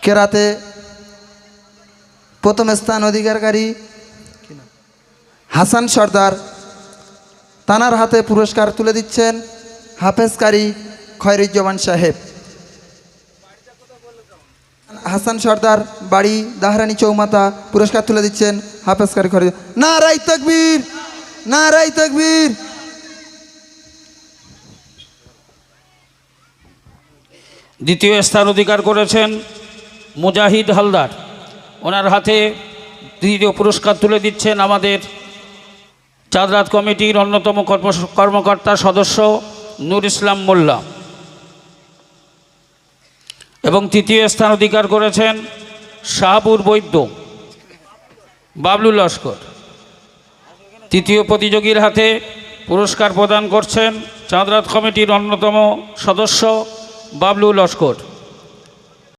কেরাতে প্রথম স্থান অধিকারী হাসান সর্দার, তানার হাতে পুরস্কার তুলে দিচ্ছেন হাফেজ কারি খয়রুজ্জামান সাহেব। হাসান সর্দার, বাড়ি দাহরানি চৌমাথা, পুরস্কার তুলে দিচ্ছেন হাফেজ কারি খয়রুজ্জামান। নারায়ে তাকবীর, নারায়ে তাকবীর। দ্বিতীয় স্থান অধিকার করেছেন মুজাহিদ হালদার, ওনার হাতে দ্বিতীয় পুরস্কার তুলে দিচ্ছেন আমাদের চাঁদরাত কমিটির অন্যতম কর্মকর্তা সদস্য নূর ইসলাম মোল্লা। এবং তৃতীয় স্থান অধিকার করেছেন শাহাবুর বৈদ্য, বাবলু লস্কর। তৃতীয় প্রতিযোগীর হাতে পুরস্কার প্রদান করছেন চাঁদরাত কমিটির অন্যতম সদস্য বাবলু লস্কর।